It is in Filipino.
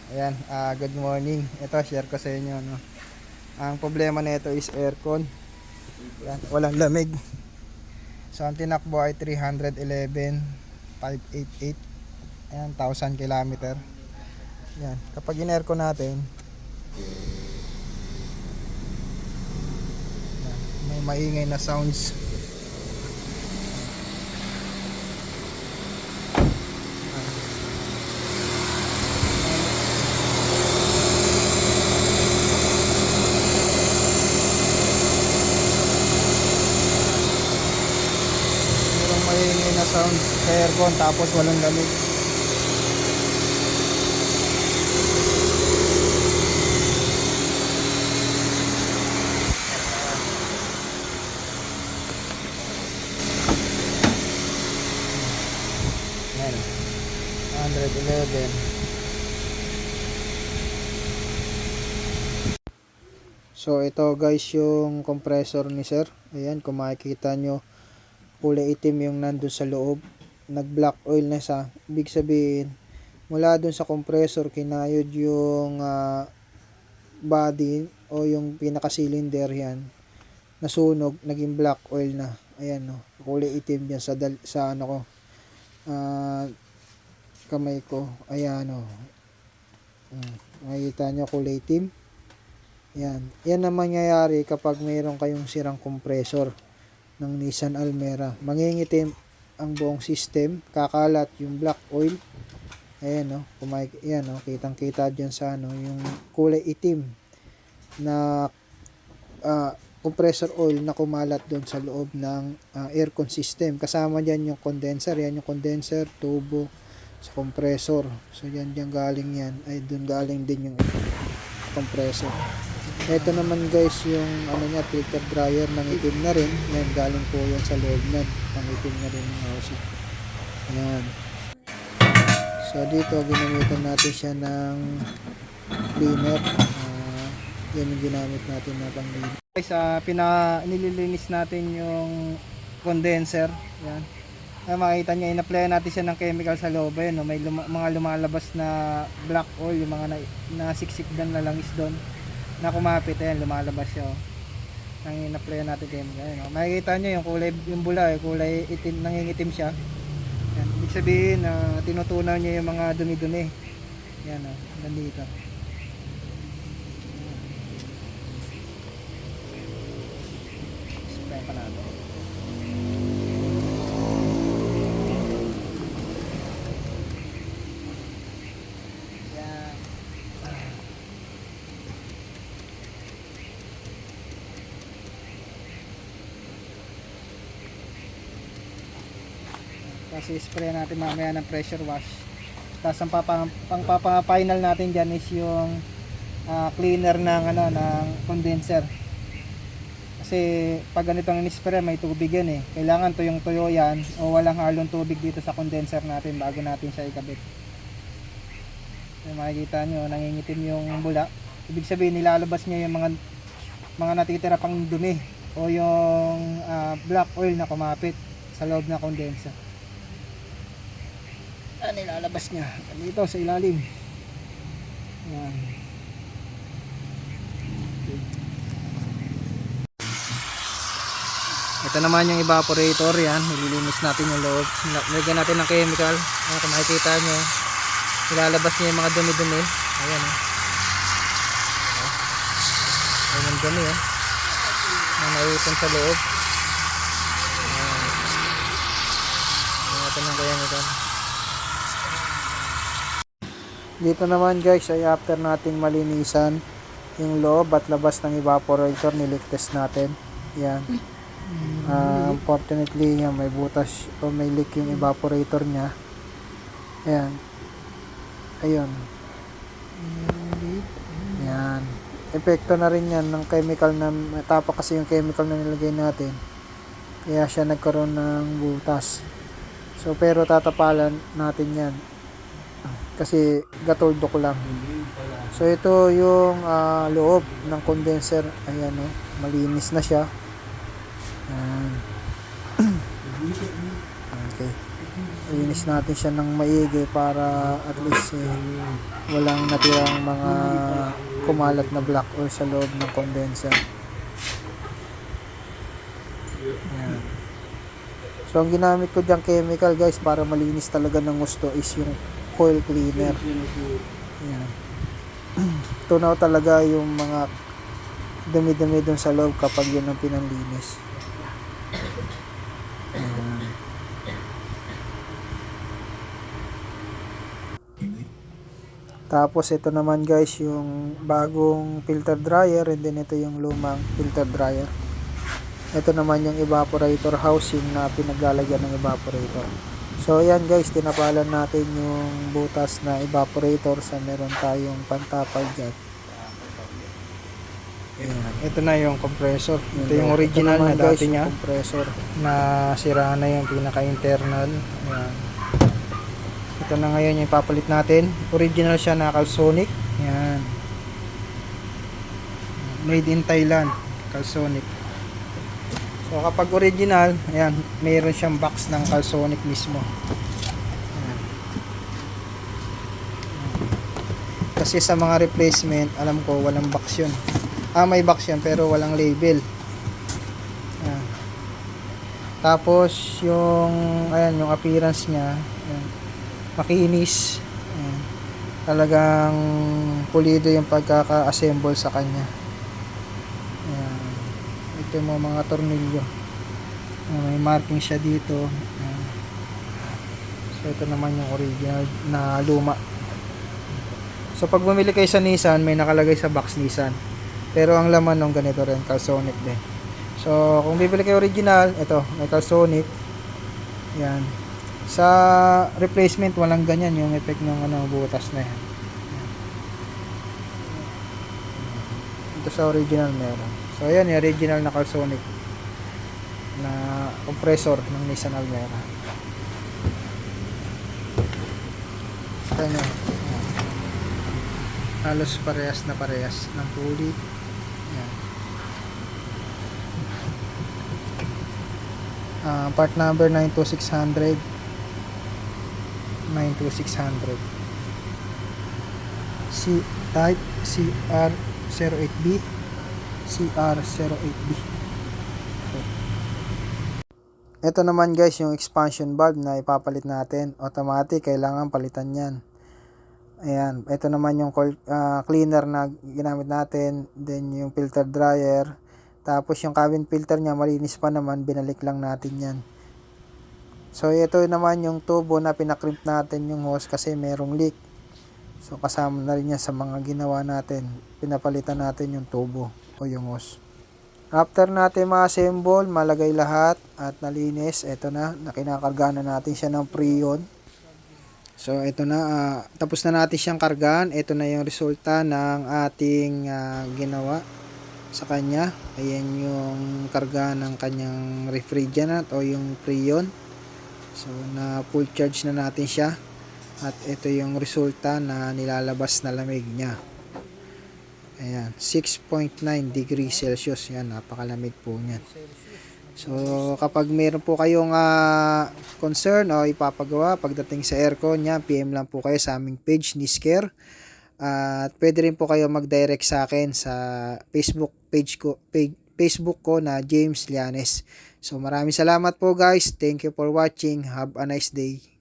Ayan, good morning. Ito, share ko sa inyo, no. Ang problema nito is aircon. Ayan, walang lamig. So, ang tinakbo ay 311,588. Ayan, 1,000 kilometer. Ayan, kapag in-aircon natin, ayan, may maingay na sounds. Merong maingay na sounds sa aircon tapos walang lamig. Ayan, 111. So ito guys yung compressor ni sir. Ayan, kung makikita nyo, kulay itim yung nandun sa loob. Nag black oil na siya. Ibig sabihin, mula dun sa compressor kinayod yung body o yung pinaka cylinder yan. Nasunog, naging black oil na. Ayan no. Kulay itim yan sa ano ko. Kamay ko. Ayan no. Makikita nyo kulay itim. Yan. Yan ang mangyayari kapag mayroon kayong sirang compressor ng Nissan Almera. Mangingitim ang buong system, kakalat yung black oil. Ayan no, yan no, kitang-kita diyan sa ano, yung kulay itim na compressor oil na kumalat doon sa loob ng aircon system. Kasama diyan yung condenser, yan yung condenser, tubo sa compressor. So yan galing yan, ay doon galing din yung compressor. Ito naman guys yung ano niya, filter dryer, nangitim na rin. Yan, galing po yan sa loob niyan. Nangitim na rin yung housing. Ayan. So dito ginamitan natin siya ng cleaner. Yan yung ginamit natin na pang cleaner. Guys, nililinis natin yung condenser. Yan. Makita nyo, in-apply natin siya ng chemical sa loob. Ayan, no? May mga lumalabas na black oil, yung mga nasiksik na langis doon na kumapit. Ayan, lumalabas siya. Nang in-apply natin chemical. Ayan, no? Makikita nyo yung kulay, yung bula, kulay itim, nangingitim siya. Ayan, ibig sabihin na tinutunaw niya yung mga dumi-dumi. Ayan, no? Nandito. Spray pa natin. Kasi spray natin mamaya ng pressure wash. Tapos ang pang-final natin dyan is yung cleaner ng ano, ng condenser. Kasi pag ganitong in-spray may tubig yan eh. Kailangan tuyong-tuyo yan o walang halong tubig dito sa condenser natin bago natin siya ikabit. So, makikita nyo nangingitim yung bula. Ibig sabihin nilalabas niya yung mga natitira pang dumi o yung black oil na kumapit sa loob ng condenser. Nilalabas niya dito sa ilalim. Yan. Ito naman yung evaporator, yan, nililinis natin yung loob. Lagyan natin ng chemical. Ayan, kung makikita nyo, nilalabas niya yung mga dumi-dumi. Ayan ayan yung dumi na naipon sa loob. Ayan. Lagyan natin ng chemical. Dito naman guys ay after nating malinisan yung loob at labas ng evaporator, nilik test natin. Yan. Unfortunately yan, may butas o may leak yung evaporator nya. Ayan. Ayun. Yan. Epekto na rin yan ng chemical na tapak kasi yung chemical na nilagay natin. Kaya siya nagkaroon ng butas. So pero tatapalan natin yan. Kasi gatuldok lang. So ito yung loob ng condenser. Ayan o, malinis na siya. Ayan. Okay. linis natin siya ng maigi para at least walang natirang mga kumalat na black oil sa loob ng condenser. Ayan. So ang ginamit ko diyang chemical guys para malinis talaga ng gusto is yung coil cleaner. Ayan. Tunaw talaga yung mga dumi-dumi dun sa loob kapag yun ang pinanlinis. Ayan. Tapos ito naman guys yung bagong filter dryer, and then ito yung lumang filter dryer. Ito naman yung evaporator housing na pinaglalagyan ng evaporator. So ayan guys, tinapalan natin yung butas na evaporator sa meron tayong pantapal dyan. Ayan. Ito na yung compressor. Ito Ayan. yung original Ito naman, na guys, dati yung niya. compressor. Na sira na yung pinaka-internal. Ayan. Ito na ngayon yung ipapalit natin. Original siya na Calsonic. Ayan. Made in Thailand. Calsonic. So kapag original, ayan, mayroon siyang box ng Calsonic mismo. Ayan. Kasi sa mga replacement, alam ko walang box yun. May box yan pero walang label. Ayan. Tapos yung ayan, yung appearance niya, ayan, makinis. Ayan. Talagang pulido yung pagkaka-assemble sa kanya. Ayan. Ito yung mga tornilyo. Ayan, may marking siya dito. Ayan. So ito naman yung original na luma. So pag bumili kayo sa Nissan, may nakalagay sa box Nissan. Pero ang laman ng ganito rin, Calsonic din. So kung bibili kayo original, ito, may Calsonic. Yan. Sa replacement, walang ganyan yung effect ng butas na yan. Ito sa original meron. So ayan, yung original na Calsonic na compressor ng Nissan Almera. Ayan. Halos parehas na parehas ng pulley. Ayan. Part number 92600. 92600. C type CR08B. CR08B. Ito naman guys yung expansion valve na ipapalit natin. Automatic, kailangan palitan yan. Ayan, ito naman yung cleaner na ginamit natin. Then yung filter dryer. Tapos yung cabin filter niya, malinis pa naman. Binalik lang natin yan. So ito naman yung tubo na pinakrimp natin yung hose kasi merong leak. So kasama na rin yan sa mga ginawa natin. Pinapalitan natin yung tubo o yung hose. After natin ma-assemble, malagay lahat at nalinis, ito na, nakinakarga na natin siya ng Freon. So ito na, tapos na natin siyang kargaan. Ito na yung resulta ng ating ginawa sa kanya. Ayan yung karga ng kanyang refrigerant o yung Freon. So na full charge na natin siya. At ito yung resulta na nilalabas na lamig niya. Ayan, 6.9 degrees Celsius. Yan, napakalamig po niyan. So kapag meron po kayong concern o ipapagawa pagdating sa aircon niya, PM lang po kayo sa aming page ni Scare. At pwede rin po kayo mag-direct sa akin sa Facebook ko na James Llanes. So maraming salamat po guys. Thank you for watching. Have a nice day.